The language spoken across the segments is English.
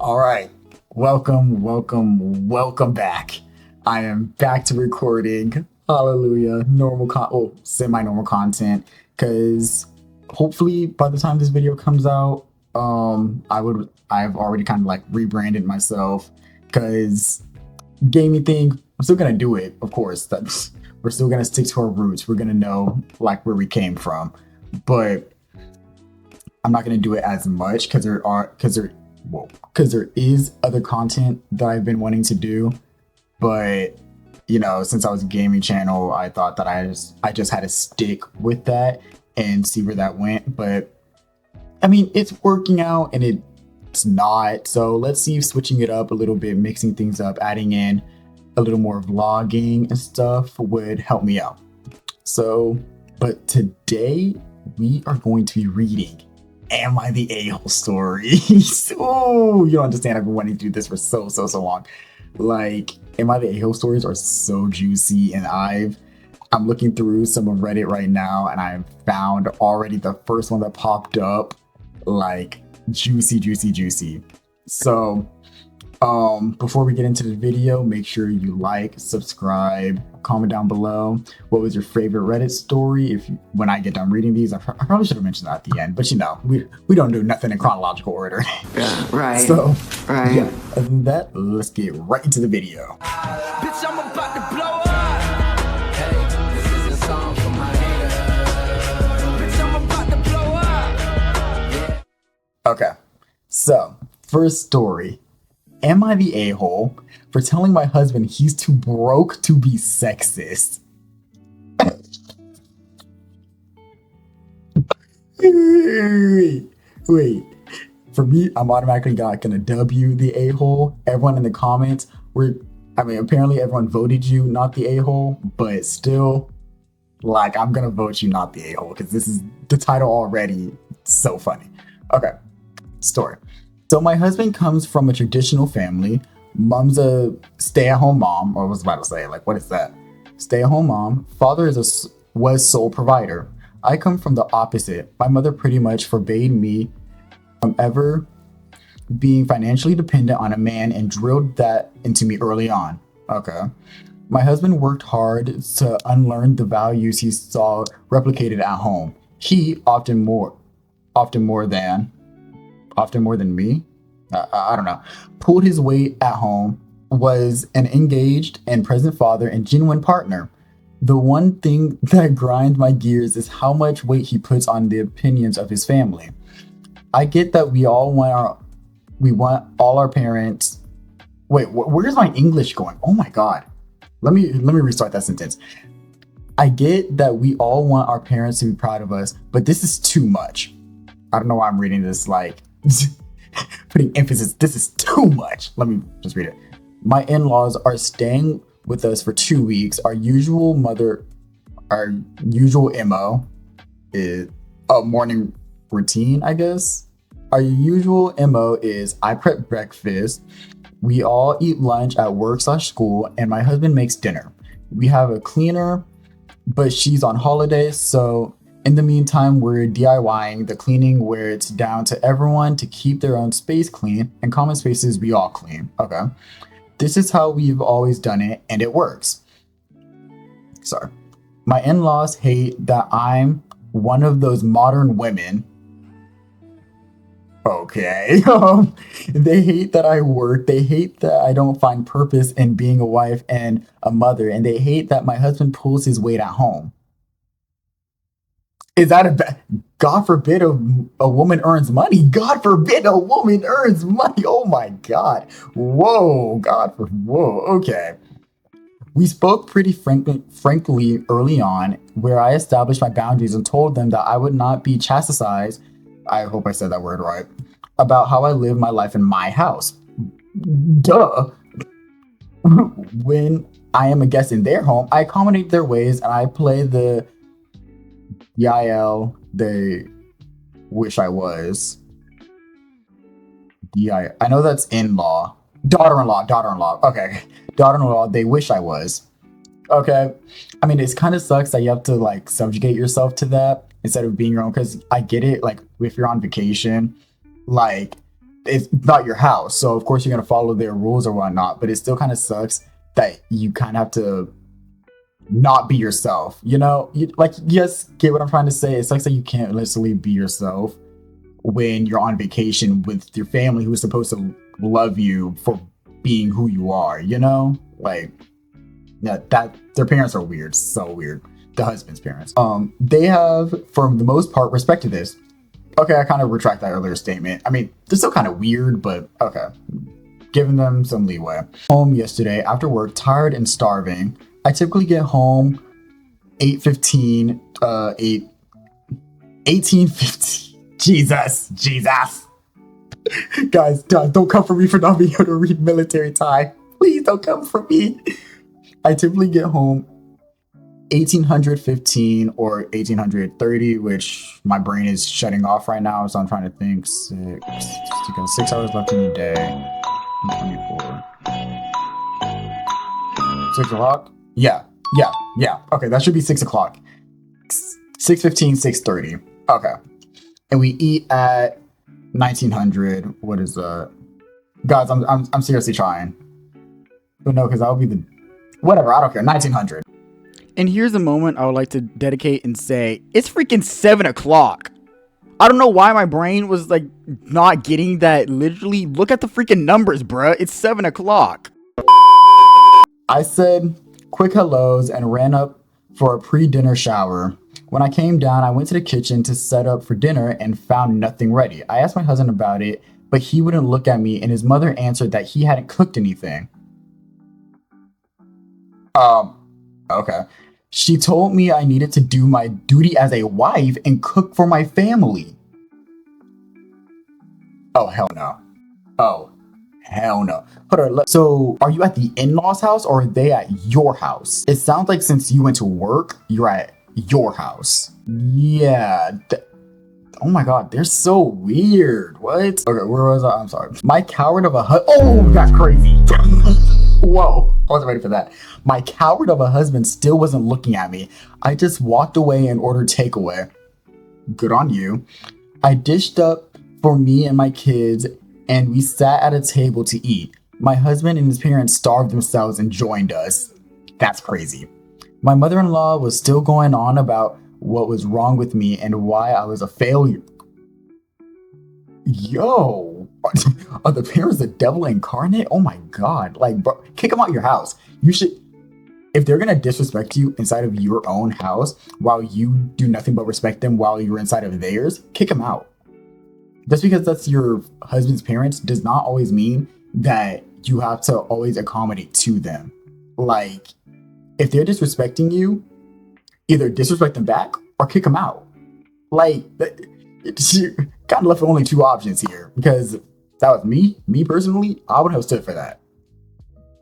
All right. Welcome back. I am back to recording. Hallelujah. Semi-normal content. Because hopefully by the time this video comes out, I've already kind of like rebranded myself. Because gaming thing, I'm still gonna do it, of course. We're still gonna stick to our roots. We're gonna know like where we came from. But I'm not gonna do it as much because there is other content that I've been wanting to do, but since I was a gaming channel, I thought that I just had to stick with that and see where that went. But I mean, it's working out and it's not. So let's see if switching it up a little bit, mixing things up, adding in a little more vlogging and stuff would help me out. So, but today we are going to be reading Am I the A-hole stories? Oh, you don't understand. I've been wanting to do this for so long. Like, Am I the A-hole stories are so juicy, and I'm looking through some of Reddit right now, and I've found already the first one that popped up, like juicy. So, before we get into the video, make sure you like, subscribe, comment down below what was your favorite Reddit story. When I get done reading these, I probably should have mentioned that at the end, but we don't do nothing in chronological order. Yeah, right. So right. Yeah, other than that, let's get right into the video. Bitch, I'm about to blow up. Hey, this is a song for my haters. Bitch, I'm about to blow up. Yeah. Okay, so first story. Am I the a-hole for telling my husband he's too broke to be sexist? Wait. For me, I'm automatically gonna W the a-hole. Everyone in the comments, apparently everyone voted you not the a-hole, but still, like, I'm gonna vote you not the a-hole because this is the title already. So funny. Okay, story. So my husband comes from a traditional family. Mom's a stay-at-home mom. Or I was about to say, like, what is that? Stay-at-home mom. Father was sole provider. I come from the opposite. My mother pretty much forbade me from ever being financially dependent on a man and drilled that into me early on. Okay. My husband worked hard to unlearn the values he saw replicated at home. He often more than me, I don't know, pulled his weight at home, was an engaged and present father and genuine partner. The one thing that grinds my gears is how much weight he puts on the opinions of his family. I get that we want all our parents. Wait, where's my English going? Oh my God. Let me restart that sentence. I get that we all want our parents to be proud of us, but this is too much. I don't know why I'm reading this like putting emphasis. This is too much. Let me just read it. My in-laws are staying with us for 2 weeks. Our usual MO is a morning routine, I guess. Our usual MO is I prep breakfast. We all eat lunch at work/school, and my husband makes dinner. We have a cleaner, but she's on holiday, so in the meantime, we're DIYing the cleaning where it's down to everyone to keep their own space clean, and common spaces we all clean. Okay. This is how we've always done it, and it works. Sorry. My in-laws hate that I'm one of those modern women. Okay. They hate that I work. They hate that I don't find purpose in being a wife and a mother, and they hate that my husband pulls his weight at home. Is that God forbid a woman earns money? God forbid a woman earns money. Oh my God. Whoa. Whoa. Okay. We spoke pretty frankly early on, where I established my boundaries and told them that I would not be chastised. I hope I said that word right. About how I live my life in my house. Duh. When I am a guest in their home, I accommodate their ways and I play the Yael, they wish I was. I know that's in-law. Daughter-in-law. Okay. Daughter-in-law, they wish I was. Okay. I mean, it kind of sucks that you have to like subjugate yourself to that instead of being your own, because I get it. Like if you're on vacation, like it's not your house, so of course you're gonna follow their rules or whatnot. But it still kind of sucks that you kind of have to not be yourself. Like, yes, get what I'm trying to say. It sucks that you can't literally be yourself when you're on vacation with your family, who's supposed to love you for being who you are. Like that their parents are weird, so weird. The husband's parents. They have, for the most part, respected this. Okay, I kind of retract that earlier statement. I mean, they're still kind of weird, but okay. Giving them some leeway. Home yesterday after work, tired and starving. I typically get home 18:15. Jesus. Guys, don't come for me for not being able to read military time. Please don't come for me. I typically get home 18:15 or 18:30, which my brain is shutting off right now, so I'm trying to think. 6 hours left in the day. 24. 6 o'clock? Yeah. Okay, that should be 6 o'clock. 6:15, 6:30. Okay. And we eat at 1900. What is that? Guys, I'm seriously trying. But no, because I'll be the... Whatever, I don't care. 1900. And here's a moment I would like to dedicate and say, it's freaking 7 o'clock. I don't know why my brain was like not getting that. Literally, look at the freaking numbers, bruh. It's 7 o'clock. I said quick hellos and ran up for a pre-dinner shower. When I came down, I went to the kitchen to set up for dinner and found nothing ready. I asked my husband about it, but he wouldn't look at me, and his mother answered that he hadn't cooked anything. Okay. She told me I needed to do my duty as a wife and cook for my family. Oh, hell no. Hold on. So, are you at the in-laws' house or are they at your house? It sounds like since you went to work, you're at your house. Yeah. Oh my god, they're so weird. What? Okay, where was I? I'm sorry. My coward of a Oh, that's crazy. Whoa, I wasn't ready for that. My coward of a husband still wasn't looking at me. I just walked away and ordered takeaway. Good on you. I dished up for me and my kids, and we sat at a table to eat. My husband and his parents starved themselves and joined us. That's crazy. My mother-in-law was still going on about what was wrong with me and why I was a failure. Yo, are the parents the devil incarnate? Oh my god. Like, bro, kick them out your house. You should, if they're gonna disrespect you inside of your own house while you do nothing but respect them while you're inside of theirs, kick them out. Just because that's your husband's parents does not always mean that you have to always accommodate to them. Like, if they're disrespecting you, either disrespect them back or kick them out. Like, you kind of left with only two options here, because if that was me personally, I would have stood for that.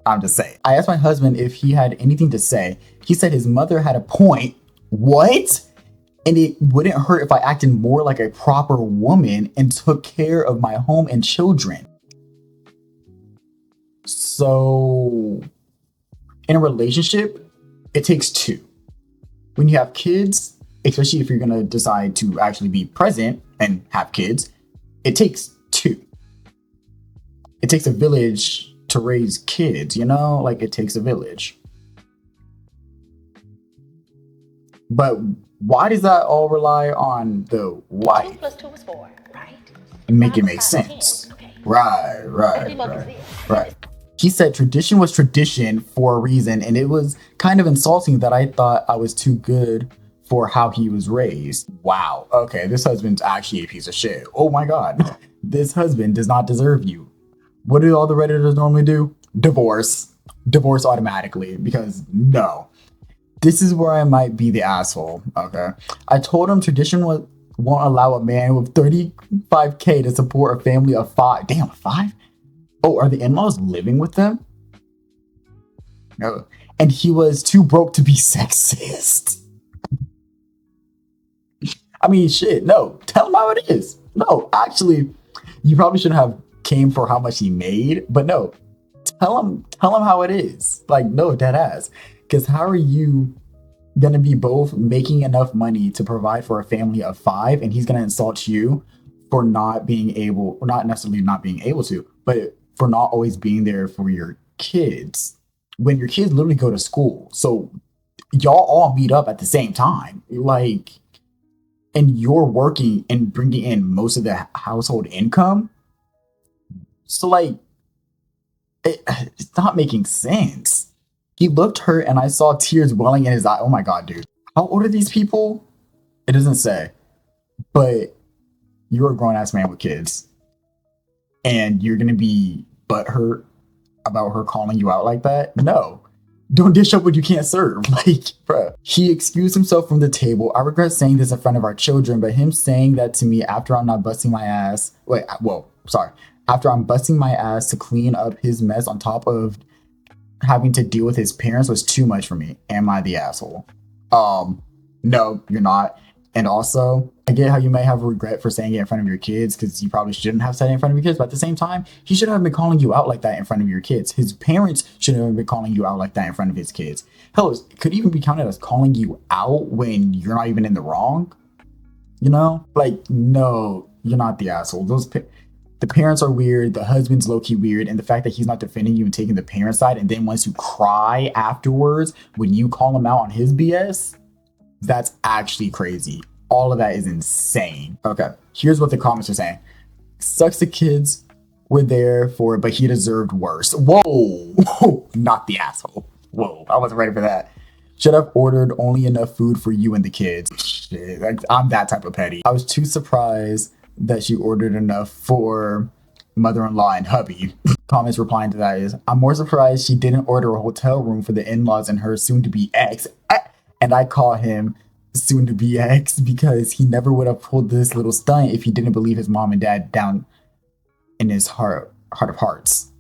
I'm just saying. I asked my husband if he had anything to say. He said his mother had a point. What? And it wouldn't hurt if I acted more like a proper woman and took care of my home and children. So, in a relationship, it takes two. When you have kids, especially if you're going to decide to actually be present and have kids, it takes two. It takes a village to raise kids, Like, it takes a village. But why does that all rely on the wife? 2 + 2 is 4, right? And make it 5 make + 5 is sense. 10. Okay. Right. He said tradition was tradition for a reason, and it was kind of insulting that I thought I was too good for how he was raised. Wow. Okay, this husband's actually a piece of shit. Oh my god. This husband does not deserve you. What do all the Redditors normally do? Divorce. Divorce automatically, because no. This is where I might be the asshole, okay? I told him tradition won't allow a man with $35K to support a family of 5. Damn, 5? Oh, are the in-laws living with them? No. And he was too broke to be sexist. I mean, shit, no. Tell him how it is. No, actually, you probably shouldn't have came for how much he made, but no. Tell him how it is. Like, no, dead ass. Because how are you going to be both making enough money to provide for a family of 5 and he's going to insult you for not being able, or not necessarily not being able to, but for not always being there for your kids when your kids literally go to school. So y'all all meet up at the same time. Like, and you're working and bringing in most of the household income. So like, it's not making sense. He looked hurt and I saw tears welling in his eye. Oh my God, dude. How old are these people? It doesn't say, but you're a grown ass man with kids and you're going to be butthurt about her calling you out like that. No, don't dish up what you can't serve. Like, bruh. He excused himself from the table. I regret saying this in front of our children, but him saying that to me after I'm not busting my ass. After I'm busting my ass to clean up his mess on top of having to deal with his parents was too much for me. Am I the asshole? No, you're not. And also, I get how you may have regret for saying it in front of your kids because you probably shouldn't have said it in front of your kids. But at the same time, he shouldn't have been calling you out like that in front of your kids. His parents shouldn't have been calling you out like that in front of his kids. Hell, it could even be counted as calling you out when you're not even in the wrong. You know? Like, no, you're not the asshole. The parents are weird. The husband's low-key weird. And the fact that he's not defending you and taking the parent side and then wants to cry afterwards when you call him out on his BS, that's actually crazy. All of that is insane. Okay, here's what the comments are saying. Sucks the kids were there for it, but he deserved worse. Whoa, not the asshole. Whoa, I wasn't ready for that. Should have ordered only enough food for you and the kids. Shit, I'm that type of petty. I was too surprised that she ordered enough for mother-in-law and hubby. Comments replying to that is, I'm more surprised she didn't order a hotel room for the in-laws and her soon-to-be ex. And I call him soon-to-be ex because he never would have pulled this little stunt if he didn't believe his mom and dad down in his heart of hearts.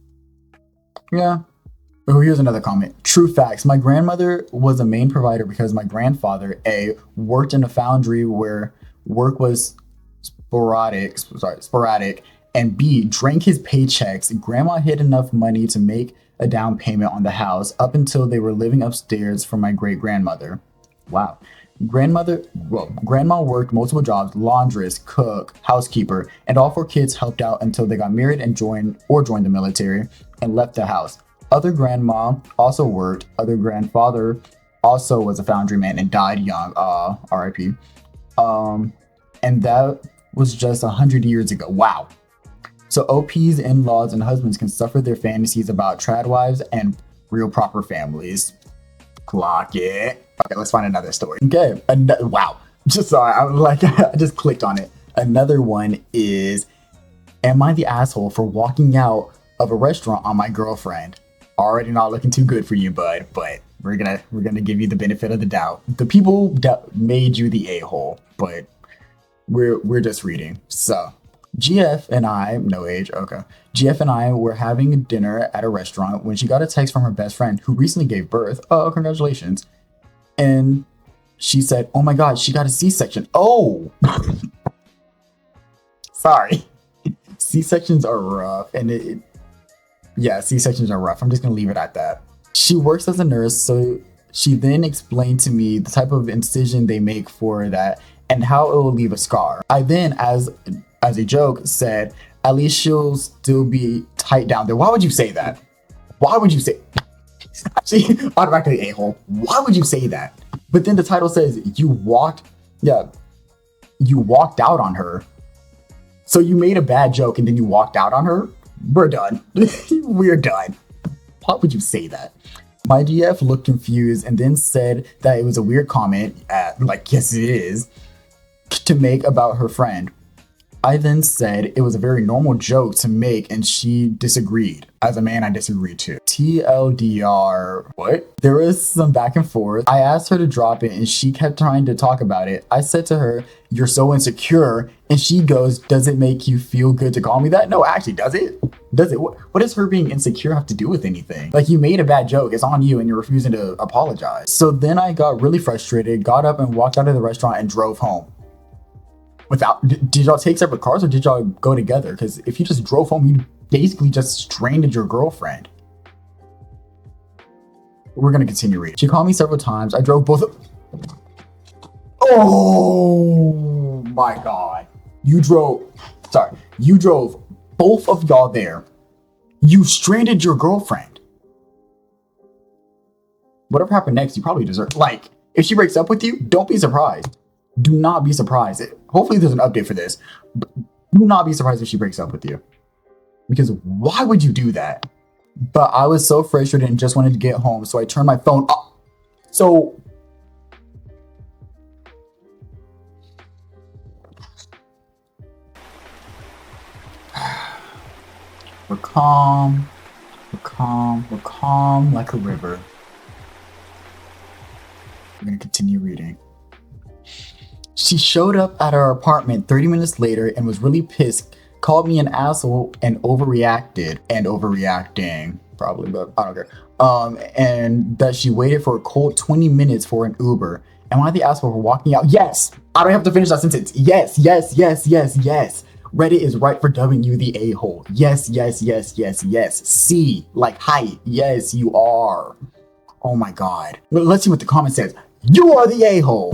Yeah. Oh, here's another comment. True facts. My grandmother was a main provider because my grandfather, A, worked in a foundry where work was sporadic, and B, drank his paychecks. Grandma hid enough money to make a down payment on the house up until they were living upstairs from my great-grandmother. Wow. Grandma worked multiple jobs, laundress, cook, housekeeper, and all 4 kids helped out until they got married and joined the military and left the house. Other grandma also worked. Other grandfather also was a foundry man and died young. R.I.P. And that was just 100 years ago. Wow. So OPs, in-laws, and husbands can suffer their fantasies about trad wives and real proper families. Clock it. Okay, let's find another story. Okay, wow. Just sorry, I just clicked on it. Another one is, am I the asshole for walking out of a restaurant on my girlfriend? Already not looking too good for you, bud, but we're gonna give you the benefit of the doubt. The people that made you the a-hole, but we're just reading. So GF and I, no age, okay. GF and I were having dinner at a restaurant when she got a text from her best friend who recently gave birth. Oh, congratulations. And she said, oh my God, she got a C-section. Oh, sorry. C-sections are rough. And C-sections are rough. I'm just gonna leave it at that. She works as a nurse, so she then explained to me the type of incision they make for that and how it will leave a scar. I then, as a joke, said, at least she'll still be tight down there. Why would you say that? Why would you say? Actually, automatically a-hole. Why would you say that? But then the title says you walked out on her. So you made a bad joke and then you walked out on her? We're done. We're done. Why would you say that? My GF looked confused and then said that it was a weird comment, yes it is, to make about her friend. I then said it was a very normal joke to make and she disagreed. As a man, I disagreed too. TLDR, what? There was some back and forth. I asked her to drop it and she kept trying to talk about it. I said to her, you're so insecure. And she goes, does it make you feel good to call me that? No, actually, does it? Does it? What does her being insecure have to do with anything? Like, you made a bad joke. It's on you and you're refusing to apologize. So then I got really frustrated, got up and walked out of the restaurant and drove home. Did y'all take separate cars or did y'all go together? Because if you just drove home, you basically just stranded your girlfriend. We're going to continue reading. She called me several times. I drove both. Oh my God. You drove. sorry. You drove both of y'all there. You stranded your girlfriend. Whatever happened next, you probably deserve. Like, if she breaks up with you, don't be surprised. Do not be surprised. Hopefully there's an update for this. But do not be surprised if she breaks up with you. Because why would you do that? But I was so frustrated and just wanted to get home, so I turned my phone off. So we're calm. We're calm. We're calm like a river. We're gonna continue reading. She showed up at our apartment 30 minutes later and was really pissed, called me an asshole and overreacting, probably, but I don't care. And that she waited for a cold 20 minutes for an Uber. Am I the asshole for walking out? Yes! I don't have to finish that sentence. Yes. Reddit is right for dubbing you the a-hole. Yes. C, like height. Yes, you are. Oh my god. Let's see what the comment says. You are the a-hole.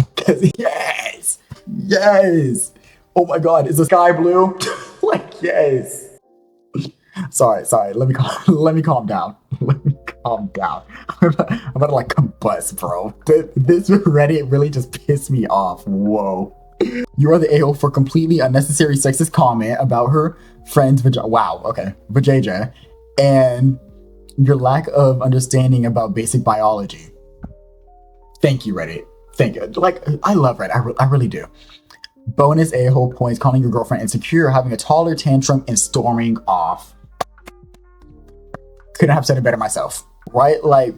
Yes. Oh my god, is the sky blue? Like, yes. Sorry. Let me calm down. Let me calm down. I'm about to like combust, bro. This Reddit really just pissed me off. Whoa. You are the a-hole for completely unnecessary sexist comment about her friend's vajayjay, and your lack of understanding about basic biology. Thank you, Reddit. Thank you. Like, I love Reddit. I really do. Bonus a-hole points, calling your girlfriend insecure, having a toddler tantrum, and storming off. Couldn't have said it better myself. Right? Like,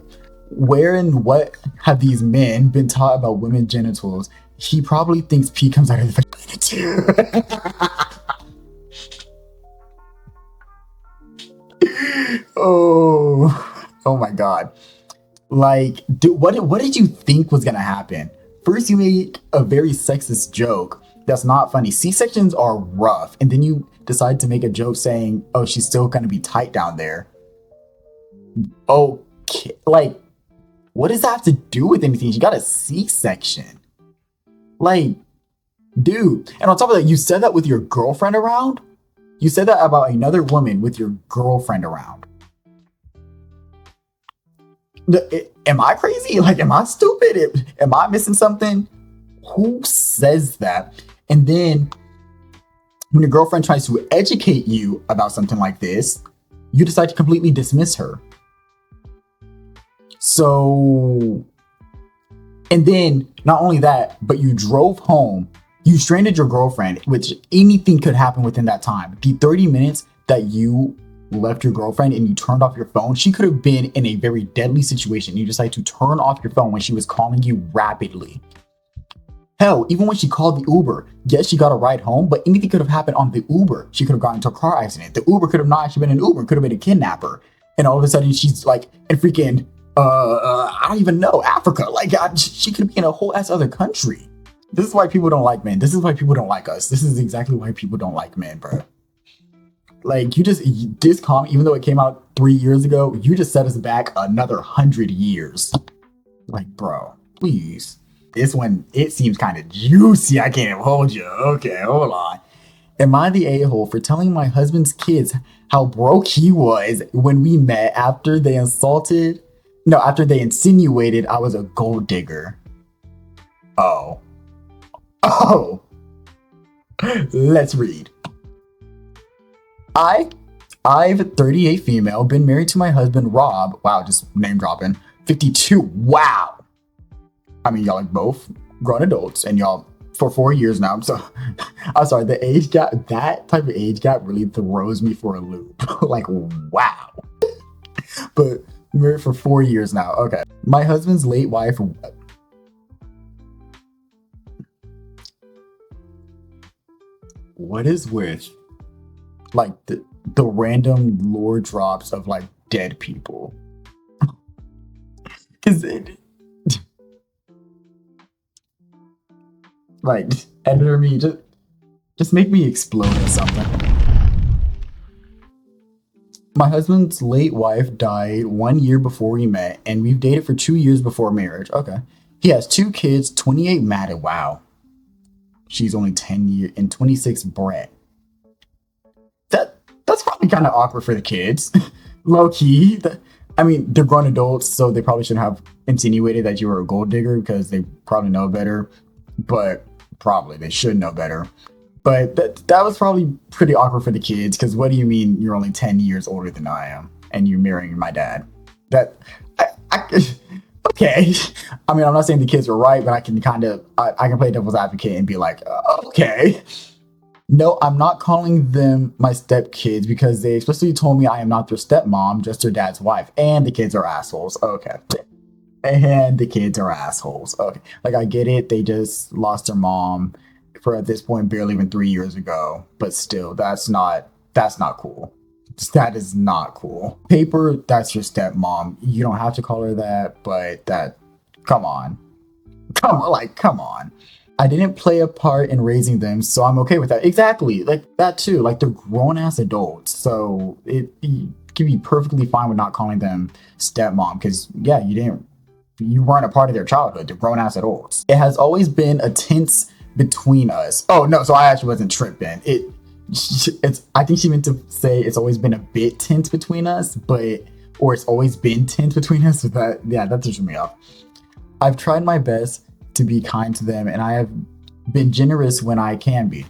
where and what have these men been taught about women's genitals? He probably thinks pee comes out of the vagina too. Oh my god. Like, what did you think was gonna happen? First, you make a very sexist joke that's not funny. C-sections are rough, and then you decide to make a joke saying, "Oh, she's still gonna be tight down there." Okay, like, what does that have to do with anything? She got a C-section. Like, dude. And on top of that, you said that with your girlfriend around? You said that about another woman with your girlfriend around. Am I crazy? Like, am I stupid? Am I missing something? Who says that? And then when your girlfriend tries to educate you about something like this, you decide to completely dismiss her. So, and then not only that, but you drove home, you stranded your girlfriend, which anything could happen within that time. The 30 minutes that you left your girlfriend and you turned off your phone, she could have been in a very deadly situation. You decided to turn off your phone when she was calling you rapidly. Hell, even when she called the Uber, yes, she got a ride home, but anything could have happened on the Uber. She could have gotten into a car accident. The Uber could have not actually been an Uber, it could have been a kidnapper. And all of a sudden she's like in freaking, I don't even know, Africa. Like, she could be in a whole ass other country. This is why people don't like men. This is why people don't like us. This is exactly why people don't like men, bro. Like, this comment, even though it came out 3 years ago, you just set us back another 100 years. Like, bro, please. This one, it seems kind of juicy. I can't even hold you. Okay, hold on. Am I the a-hole for telling my husband's kids how broke he was when we met after they insinuated I was a gold digger? Oh. Let's read. I've 38 female, been married to my husband Rob. Wow, just name dropping. 52. Wow. I mean, y'all are both grown adults, and y'all for 4 years now. So I'm sorry, the age gap, that type of age gap really throws me for a loop. Like, wow. But married for 4 years now. Okay. My husband's late wife. What is with like the random lore drops of like dead people? Because like, editor me, just make me explode or something. My husband's late wife died 1 year before we met, and we've dated for 2 years before marriage. Okay. He has 2 kids, 28 Maddie. Wow. She's only 10 years and 26 Brett. probably kind of awkward for the kids. Low key. I mean, they're grown adults, so they probably shouldn't have insinuated that you were a gold digger because they probably know better. But probably they should know better. But that was probably pretty awkward for the kids because what do you mean you're only 10 years older than I am and you're marrying my dad? Okay. I mean, I'm not saying the kids are right, but I can I can play devil's advocate and be like, okay. No, I'm not calling them my stepkids because they explicitly told me I am not their stepmom, just their dad's wife. And the kids are assholes. Okay. And the kids are assholes. Okay. Like, I get it. They just lost their mom for, at this point, barely even 3 years ago. But still, that's not cool. That is not cool. Paper, that's your stepmom. You don't have to call her that, but come on. Come on. I didn't play a part in raising them, so I'm okay with that. Exactly. Like, that too. Like, they're grown-ass adults. So you can be perfectly fine with not calling them stepmom because, yeah, you weren't a part of their childhood. They're grown-ass adults. It has always been a tense between us. Oh, no, so I actually wasn't tripping. I think she meant to say it's always been a bit tense between us, or it's always been tense between us. But that threw me off. I've tried my best to be kind to them, and I have been generous when I can be.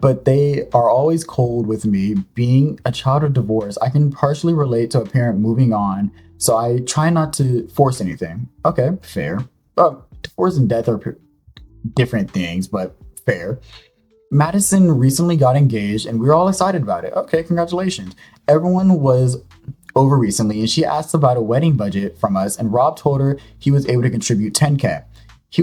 But they are always cold with me. Being a child of divorce, I can partially relate to a parent moving on, so I try not to force anything. Okay, fair. Divorce and death are different things, but fair. Madison recently got engaged, and we were all excited about it. Okay, congratulations. Everyone was over recently, and she asked about a wedding budget from us, and Rob told her he was able to contribute $10K. She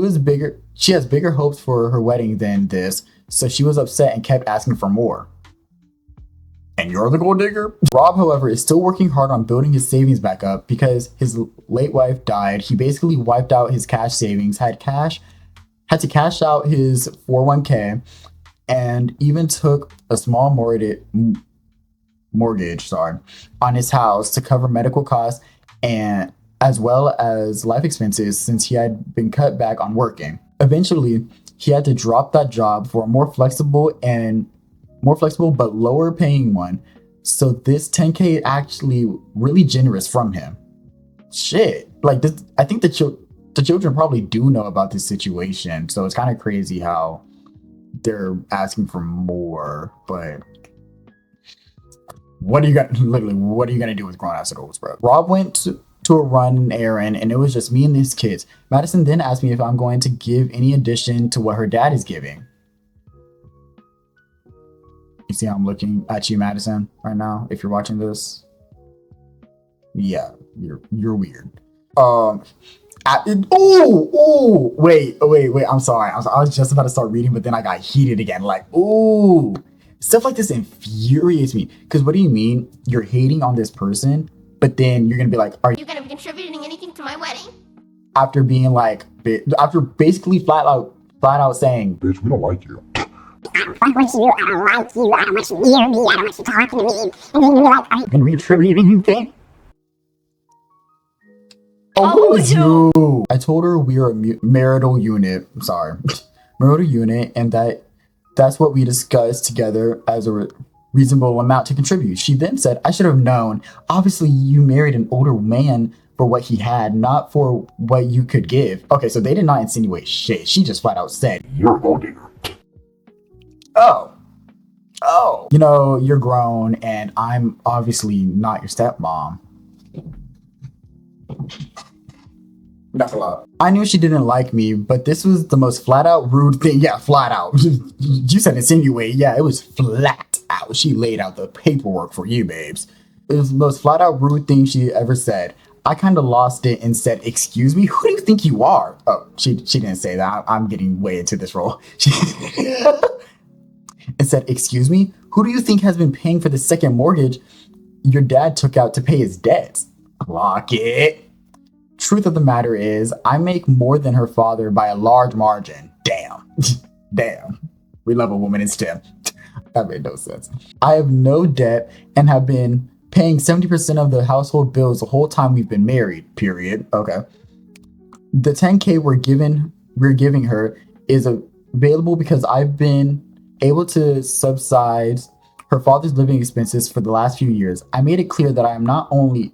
has bigger hopes for her wedding than this, so she was upset and kept asking for more. And you're the gold digger? Rob, however, is still working hard on building his savings back up because his late wife died. He basically wiped out his cash savings, had to cash out his 401k, and even took a small mortgage on his house to cover medical costs and as well as life expenses since he had been cut back on working. Eventually, he had to drop that job for a more flexible but lower paying one. So this 10K is actually really generous from him. Shit. Like this, I think the children probably do know about this situation. So it's kind of crazy how they're asking for more, but what are you gonna do with grown ass adults, bro? Rob went to a run errand and it was just me and his kids. Madison then asked me if I'm going to give any addition to what her dad is giving. You see how I'm looking at you, Madison, right now, if you're watching this? Yeah, you're weird. Wait, I'm sorry. I was just about to start reading, but then I got heated again. Like, ooh. Stuff like this infuriates me. Because what do you mean you're hating on this person, but then you're going to be like, are you going to be contributing anything to my wedding? After being like, after basically flat out saying, bitch, we don't like you. I don't want you, I don't like you, I don't want you near me, I don't want you talking to me. And then you're like, I can retrieve anything. Oh, you. I told her we are a marital unit. Marital unit, and that's what we discussed together as a reasonable amount to contribute. She then said, I should have known. Obviously, you married an older man for what he had, not for what you could give. Okay, so they did not insinuate shit. She just flat out said, You're a gold digger. Oh. You know, you're grown, and I'm obviously not your stepmom. That's a lot. I knew she didn't like me, but this was the most flat out rude thing. Yeah, flat out. You said insinuate. Yeah, it was flat out. She laid out the paperwork for you, babes. It was the most flat out rude thing she ever said. I kind of lost it and said, excuse me, who do you think you are? Oh, she didn't say that. I'm getting way into this role. And said, excuse me, who do you think has been paying for the second mortgage your dad took out to pay his debts? Clock it. Truth of the matter is, I make more than her father by a large margin. Damn. Damn. We love a woman in STEM. That made no sense. I have no debt and have been paying 70% of the household bills the whole time we've been married, period. Okay. The 10K we're giving her is available because I've been able to subsidize her father's living expenses for the last few years. I made it clear that I'm not only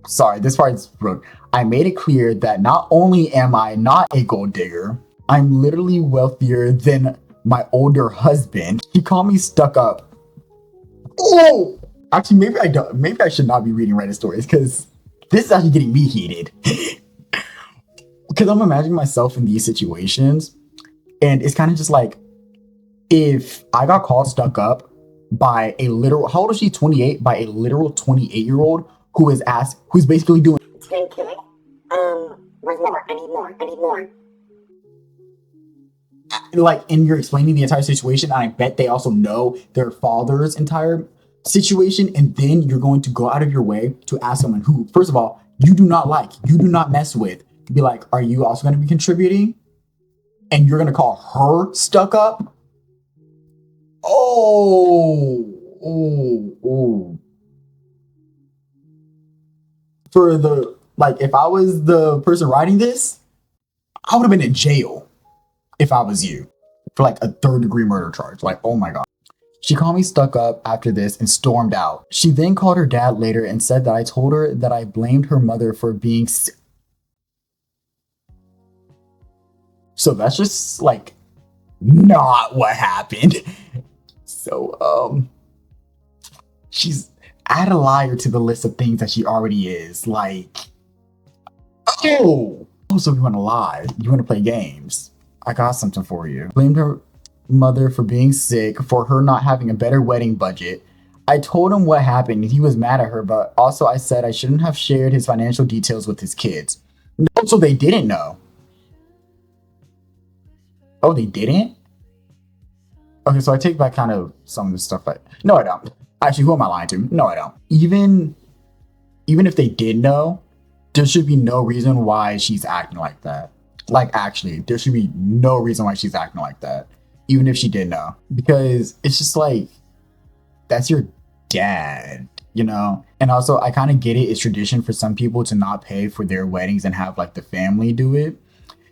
sorry, this part is rude. I made it clear that not only am I not a gold digger, I'm literally wealthier than my older husband. He called me stuck up. Oh, actually, maybe I don't. Maybe I should not be reading Reddit stories because this is actually getting me heated. Because I'm imagining myself in these situations, and it's kind of just like if I got called stuck up by a literal, how old is she? 28, by a literal 28-year-old who's basically doing. Where's more? I need more. I need more. Like, and you're explaining the entire situation, and I bet they also know their father's entire situation, and then you're going to go out of your way to ask someone who, first of all, you do not mess with, to be like, are you also going to be contributing? And you're going to call her stuck up? Oh. For the, like, if I was the person writing this, I would have been in jail if I was you for like a 3rd-degree murder charge. Like, oh my God. She called me stuck up after this and stormed out. She then called her dad later and said that I told her that I blamed her mother for being sick. So that's just like not what happened. So, she's add a liar to the list of things that she already is. Like, oh, so you want to lie? You want to play games? I got something for you. Blamed her mother for being sick, for her not having a better wedding budget. I told him what happened and he was mad at her, but also I said I shouldn't have shared his financial details with his kids. No, so they didn't know. Oh, they didn't? Okay, so I take back kind of some of the stuff. No, I don't. Actually, who am I lying to? No, I don't. Even if they did know, there should be no reason why she's acting like that. Like, actually, there should be no reason why she's acting like that. Even if she did know. Because it's just like, that's your dad, you know? And also, I kind of get it. It's tradition for some people to not pay for their weddings and have, like, the family do it.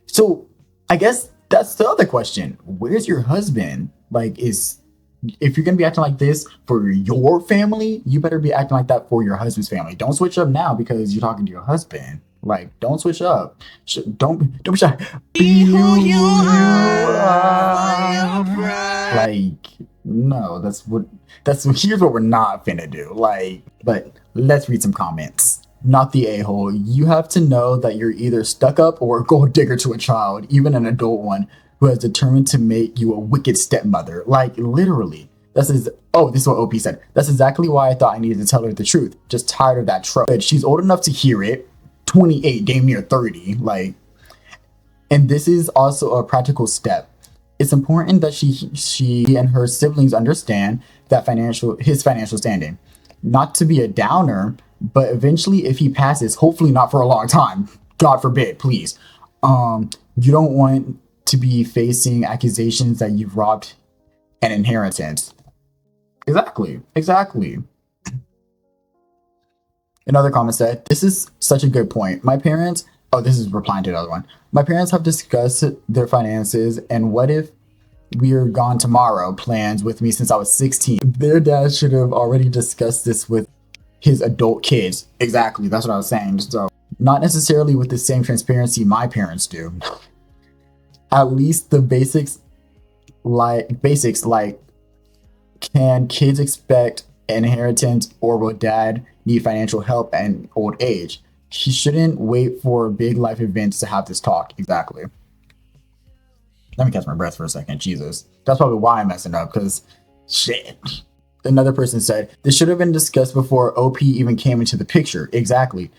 So, I guess that's the other question. Where's your husband? Like, if you're going to be acting like this for your family, you better be acting like that for your husband's family. Don't switch up now because you're talking to your husband. Like, don't switch up. Don't be shy. Be who you are. Like, no, here's what we're not finna do. Like, but let's read some comments. Not the a-hole. You have to know that you're either stuck up or a gold digger to a child, even an adult one, who has determined to make you a wicked stepmother. Like, literally. This is what OP said. That's exactly why I thought I needed to tell her the truth. Just tired of that trope. But she's old enough to hear it. 28, damn near 30. Like, and this is also a practical step. It's important that she and her siblings understand that his financial standing. Not to be a downer, but eventually if he passes, hopefully not for a long time, God forbid, please. You don't want to be facing accusations that you've robbed an inheritance. Exactly. Another comment said, this is such a good point. My parents, this is replying to the other one. My parents have discussed their finances and what if we're gone tomorrow plans with me since I was 16. Their dad should have already discussed this with his adult kids. Exactly, that's what I was saying. So, not necessarily with the same transparency my parents do. At least the basics like, can kids expect an inheritance, or will dad need financial help at old age? She shouldn't wait for big life events to have this talk. Exactly. Let me catch my breath for a second. Jesus. That's probably why I'm messing up, because shit. Another person said, this should have been discussed before OP even came into the picture. Exactly.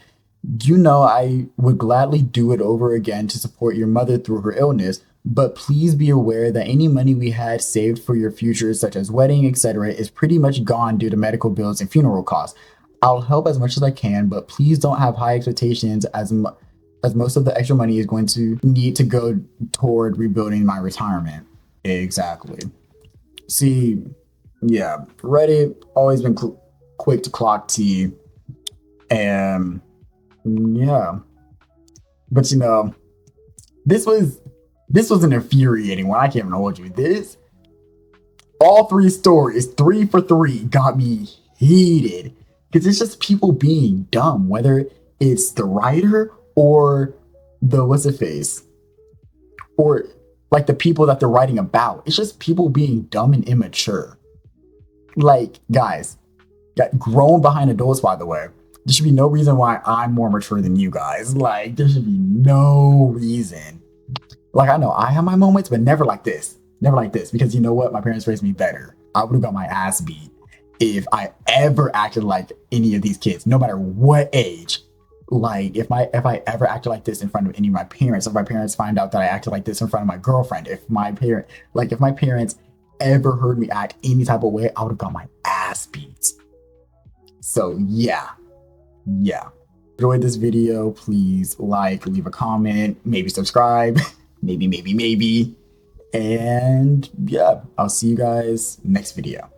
You know, I would gladly do it over again to support your mother through her illness, but please be aware that any money we had saved for your future, such as wedding, etc., is pretty much gone due to medical bills and funeral costs. I'll help as much as I can, but please don't have high expectations as most of the extra money is going to need to go toward rebuilding my retirement. Exactly. See, yeah, Reddit always been quick to clock T, and yeah, but you know, this was an infuriating one. I can't even hold you. This, all 3 stories, 3 for 3, got me heated. Because it's just people being dumb, whether it's the writer or the what's it face, or like the people that they're writing about. It's just people being dumb and immature. Like, guys, got grown behind adults, by the way. There should be no reason why I'm more mature than you guys. Like, there should be no reason. Like, I know I have my moments, but never like this. Never like this. Because you know what? My parents raised me better. I would have got my ass beat if I ever acted like any of these kids, no matter what age. Like, if I ever acted like this in front of any of my parents, if my parents find out that I acted like this in front of my girlfriend, if my parents ever heard me act any type of way, I would have got my ass beat. So yeah. Enjoyed this video, please like, leave a comment, maybe subscribe, maybe. And yeah, I'll see you guys next video.